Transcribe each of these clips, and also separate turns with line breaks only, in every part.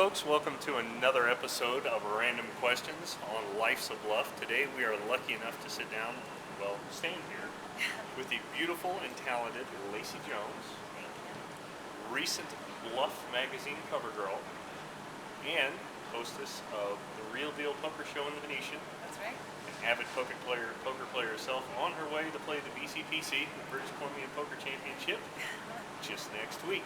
folks, welcome to another episode of Random Questions on Life's a Bluff. Today we are lucky enough to sit down, stand here, with the beautiful and talented Lacy Jones, recent Bluff magazine cover girl, and hostess of the Real Deal Poker Show in the Venetian.
That's right.
An avid poker player herself, on her way to play the BCPC, the British Columbia Poker Championship, just next week.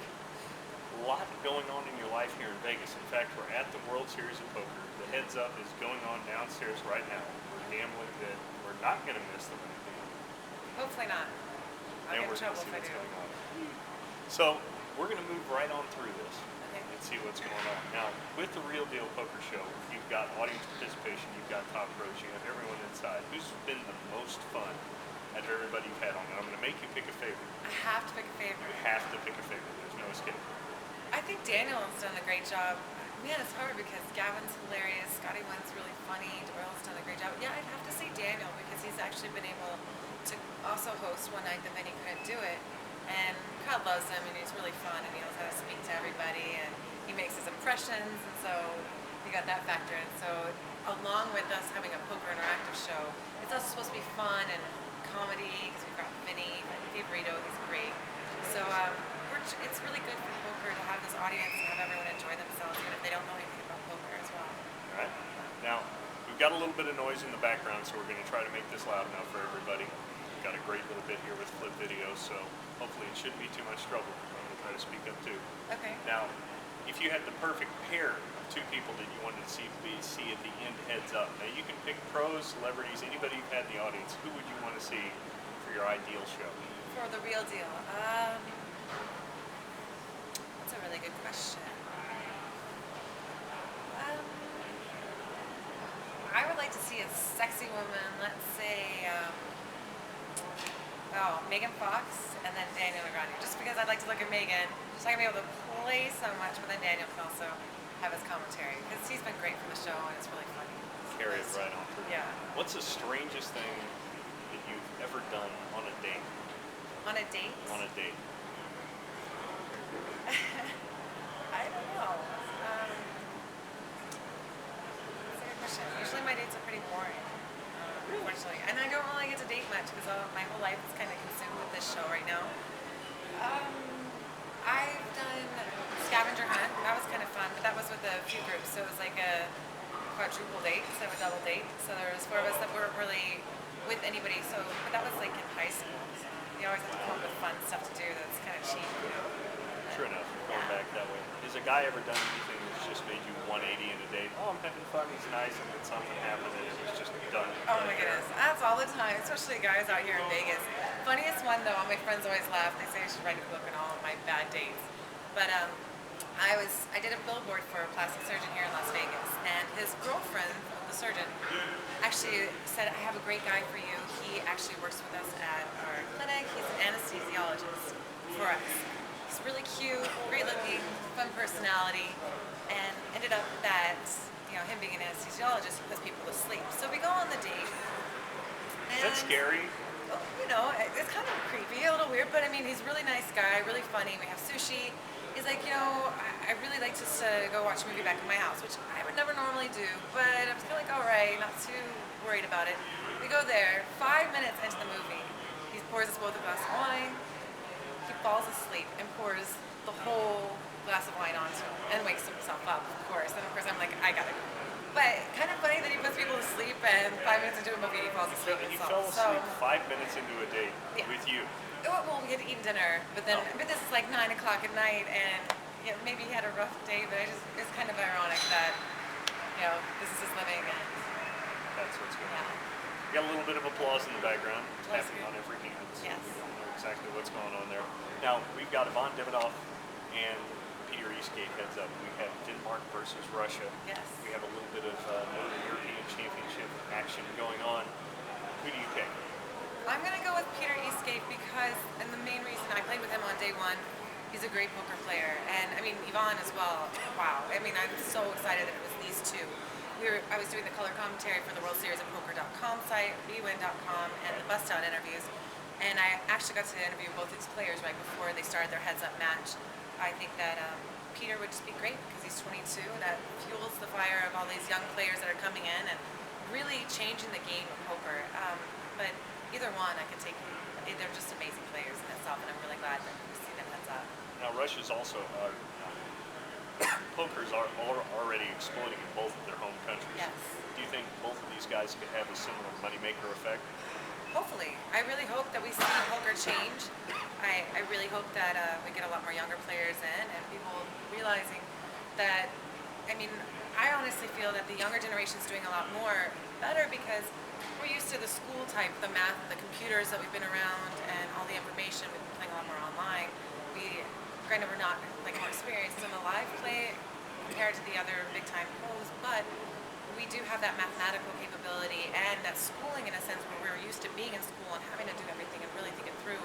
A lot going on in your life here in Vegas. In fact, we're at the World Series of Poker. The heads up is going on downstairs right now. We're gambling that we're not going to miss the money.
Hopefully not. I'll
And
get in
we're going
trouble
to see
if I
what's
do.
going on. So we're going to move right on through this
Okay.
and see what's going on. Now, with the Real Deal Poker Show, you've got audience participation, you've got top pros, you have everyone inside. Who's been the most fun out of everybody you've had on? And I'm going to make you pick a favorite.
I have to pick a
You
favorite.
have to pick a favorite. There's no escape.
I think Daniel has done a great job. Man, it's hard because Gavin's hilarious. Scotty Wynn's really funny. Doyle's done a great job. Yeah, I'd have to say Daniel because he's actually been able to also host one night that Vinny couldn't do it. And the crowd loves him and he's really fun and he knows how to speak to everybody and he makes his impressions and so you got that factor in. So along with us having a poker interactive show, it's also supposed to be fun and comedy because we've got Vinny, Rito, he's great. So it's really good for poker to have this audience and have everyone enjoy themselves even if they don't know anything about poker as well.
All right. Now, we've got a little bit of noise in the background, so we're going to try to make this loud enough for everybody. We've got a great little bit here with flip video, so hopefully it shouldn't be too much trouble. I'm going to try to speak up too.
Okay.
Now, if you had the perfect pair of two people that you wanted to see at the end heads up, now you can pick pros, celebrities, anybody you've had in the audience. Who would you want to see for your ideal show?
For the real deal. That's a really good question. I would like to see a sexy woman, let's say, Megan Fox and then Daniel Negreanu. Just because I'd like to look at Megan, she's not going to be able to play so much, but then Daniel can also have his commentary. Because he's been great for the show and it's really funny.
Carry it right on through.
Yeah.
What's the strangest thing that you've ever done on a date?
On a date?
On a date.
I don't know. That's a good question. Usually my dates are pretty boring, unfortunately. And I don't really get to date much because my whole life is kind of consumed with this show right now. I've done scavenger hunt. That was kind of fun, but that was with a few groups. So it was like a quadruple date instead of a double date. So there was 4 of us that weren't really with anybody. So, but that was like in high school. So you always have to come up with fun stuff to do that's kind of cheap, you know.
True enough. Going back that way. Has a guy ever done anything that's just made you 180 in a date? Oh, I'm having fun. He's nice, and then something happened, and it was just done.
Oh my goodness, that's all the time, especially guys out here in Vegas. Funniest one though, all my friends always laugh. They say I should write a book on all of my bad dates. But I did a billboard for a plastic surgeon here in Las Vegas, and his girlfriend, the surgeon, actually said, "I have a great guy for you. He actually works with us at our clinic. He's an anesthesiologist for us. He's really cute, great looking, fun personality," and ended up that him being an anesthesiologist, he puts people to sleep. So we go on the date.
Is that scary?
It's kind of creepy, a little weird, but I mean, he's a really nice guy, really funny. We have sushi. He's like, I really like just to go watch a movie back in my house, which I would never normally do, but I was kind of like, all right, not too worried about it. We go there, 5 minutes into the movie, he pours us both a glass of wine. He falls asleep and pours the whole glass of wine onto him and wakes himself up, of course. And of course, I'm like, I gotta go. But kind of funny that he puts people to sleep and 5 minutes into a movie he falls asleep
He
himself.
fell asleep 5 minutes into a date with you.
Well, we had eaten dinner, but this is like 9 o'clock at night, and maybe he had a rough day. But it's kind of ironic that this is his living. And
that's what's going on. We got a little bit of applause in the background. It's
Bless
happening
you.
on every hand, so
Yes.
we don't know exactly what's going on there. Now, we've got Yvonne Davidoff and Peter Eastgate heads up. We have Denmark versus Russia.
Yes.
We have a little bit of Northern European Championship action going on. Who do you pick?
I'm going to go with Peter Eastgate because, and the main reason I played with him on day 1, he's a great poker player. And I mean, Yvonne as well. Wow. I mean, I'm so excited that it was these two. I was doing the color commentary for the World Series of Poker.com site, bwin.com, and the bust out interviews. And I actually got to interview both these players right before they started their heads up match. I think that Peter would just be great because he's 22. That fuels the fire of all these young players that are coming in and really changing the game of poker. But either one, I could take. They're just amazing players in itself, and I'm really glad that we see them heads up.
Now Russia's also poker's are already exploding in both of their home countries.
Yes.
Do you think both of these guys could have a similar moneymaker effect?
Hopefully. I really hope that we see poker change. I really hope that we get a lot more younger players in and people realizing that, I mean, I honestly feel that the younger generation is doing a lot more better because we're used to the school type, the math, the computers that we've been around and all the information. We've been playing a lot more online. Granted, we're not like more experienced in the live play compared to the other big time pros, but we do have that mathematical capability and that schooling in a sense where we're used to being in school and having to do everything and really think it through,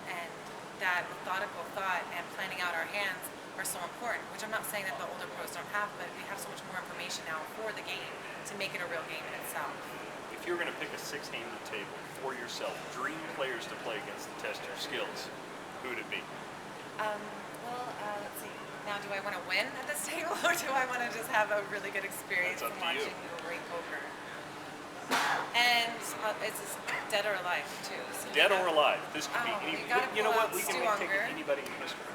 and that methodical thought and planning out our hands are so important, which I'm not saying that the older pros don't have, but we have so much more information now for the game to make it a real game in itself.
If you were going to pick a six-handed table for yourself, dream players to play against to test your skills, who would it be?
Let's see. Now, do I want to win at this table, or do I want to just have a really good experience
That's up
from
to you.
watching great poker? And it's just dead or alive too. So
Dead or alive. This could be
Oh,
any.
you gotta
You know
pull
what?
out
We can
Stu
take
Unger.
anybody in history.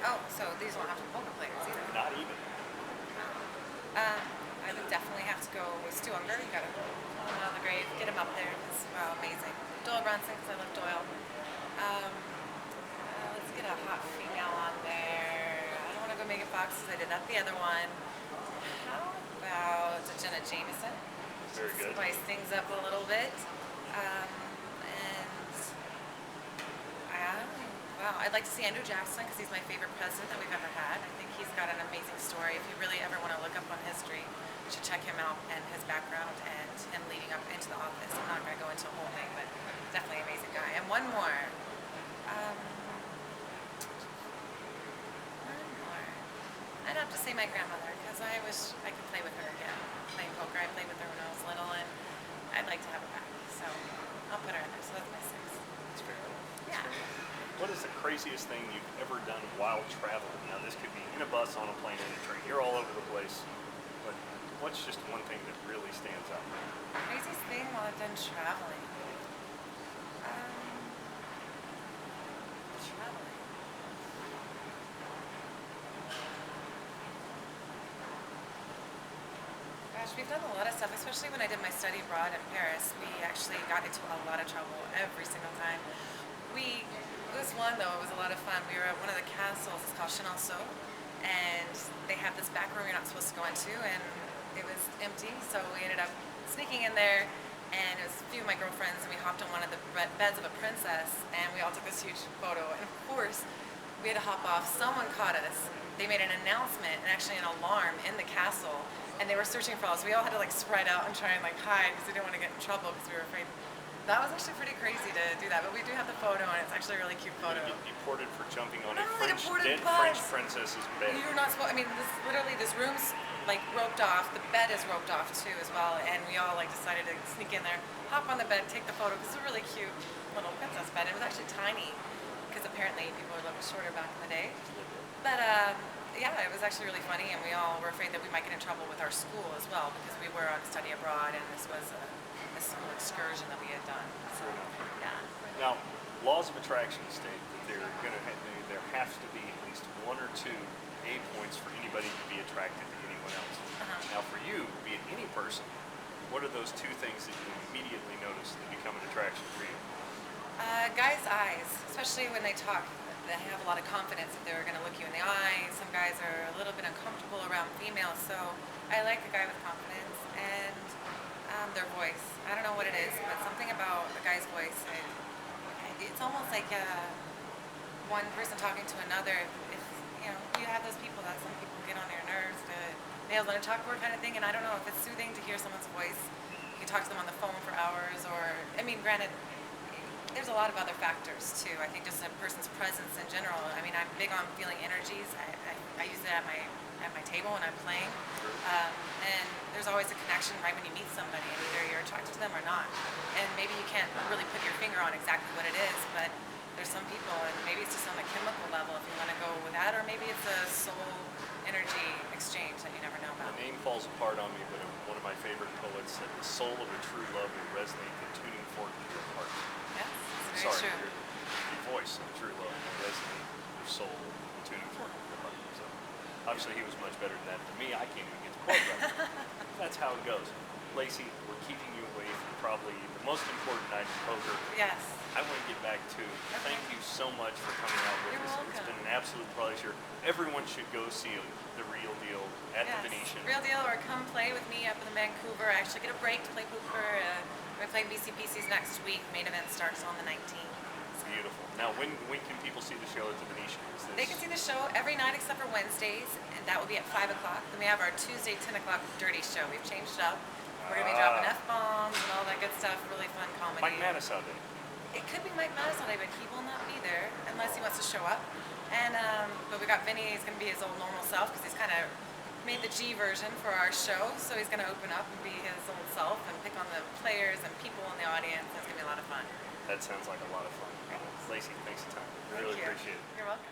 Oh, so these won't have to be poker players either.
Not even.
I would definitely have to go with Stu Unger. You gotta pull him out of the grave, get him up there. It's amazing. Doyle Brunson, because I love Doyle. Let's get a hot female on there. I don't want to go Megan Fox because I did that the other one. How about Jenna Jameson?
Very good.
Spice things up a little bit. Wow, I'd like to see Andrew Jackson because he's my favorite president that we've ever had. I think he's got an amazing story. If you really ever want to look up on history, you should check him out and his background and him leading up into the office. I'm not going to go into a whole thing, but definitely an amazing guy. And one more. I'd have to say my grandmother because I wish I could play with her again. Playing poker, I played with her when I was little, and I'd like to have her back. So I'll put her in there. So that's my six.
That's fair.
Yeah.
What is the craziest thing you've ever done while traveling? Now, this could be in a bus, on a plane, in a train. You're all over the place. But what's just one thing that really stands out?
Craziest thing while I've done traveling. Traveling. Gosh, we've done a lot of stuff, especially when I did my study abroad in Paris. We actually got into a lot of trouble every single time. This one though, it was a lot of fun. We were at one of the castles, it's called Chenonceau, and they have this back room you're not supposed to go into, and it was empty, so we ended up sneaking in there, and it was a few of my girlfriends, and we hopped on one of the beds of a princess, and we all took this huge photo, and of course, we had to hop off. Someone caught us. They made an announcement, and actually an alarm in the castle, and they were searching for us. We all had to like spread out and try and like hide because we didn't want to get in trouble because we were afraid. That was actually pretty crazy to do that, but we do have the photo, and it's actually a really cute photo.
You get deported for jumping on a
Not only
dead
deported,
French
but
princess's bed.
You're not supposed. I mean, this room's like roped off. The bed is roped off too, as well. And we all like decided to sneak in there, hop on the bed, take the photo. Because it's a really cute little princess bed. It was actually tiny, because apparently people were a little shorter back in the day. But yeah, it was actually really funny, and we all were afraid that we might get in trouble with our school as well, because we were on study abroad, and this was a school excursion that we had done. So yeah.
Now, laws of attraction state that there has to be at least one or two A points for anybody to be attracted to anyone else. Now, for you, be it any person, what are those two things that you immediately notice that become an attraction for you?
Guys' eyes, especially when they talk, they have a lot of confidence if they're going to look you in the eye. Some guys are a little bit uncomfortable around females, so I like a guy with confidence, and their voice. I don't know what it is, but something about a guy's voice, it's almost like one person talking to another. If you have those people that some people get on their nerves, nails on a chalkboard kind of thing, and I don't know if it's soothing to hear someone's voice. You can talk to them on the phone for hours, or, I mean, granted, there's a lot of other factors too. I think just a person's presence in general. I mean, I'm big on feeling energies. I use it at my table when I'm playing. And there's always a connection right when you meet somebody, and either you're attracted to them or not. And maybe you can't really put your finger on exactly what it is, but there's some people, and maybe it's just on a chemical level if you want to go with that, or maybe it's a soul energy exchange that you never know about.
The name falls apart on me, but one of my favorite poets said, "The soul of a true love will resonate the tuning fork in your heart."
Yes, it's very
Sorry,
true.
your voice of true love will resonate your soul, the tuning fork in your heart. So obviously he was much better than that. To me, I can't even get the quote right. That's how it goes. Lacey, we're keeping you away from probably the most important night in poker.
Yes.
I want to get back to thank you so much for coming out with
You're
us.
welcome.
It's been an absolute pleasure. Everyone should go see The Real Deal at the Venetian.
Real deal, or come play with me up in Vancouver. I actually get a break to play poker. We're playing BCPCs next week. Main event starts on the 19th.
Beautiful. Now, when can people see the show at the Venetian? Is this...
They can see the show every night except for Wednesdays, and that will be at 5 o'clock. Then we have our Tuesday 10 o'clock dirty show. We've changed it up. We're going to be dropping F-bombs and all that good stuff. Really fun comedy.
Mike Mattis out there.
It could be Mike Mattis all day, but he will not be there unless he wants to show up. And but we got Vinny. He's going to be his old normal self because he's kind of made the G version for our show. So he's going to open up and be his old self and pick on the players and people in the audience. It's going to be a lot of fun.
That sounds like a lot of fun. Lacey, thanks a ton.
Thank
Really
you.
appreciate it.
You're welcome.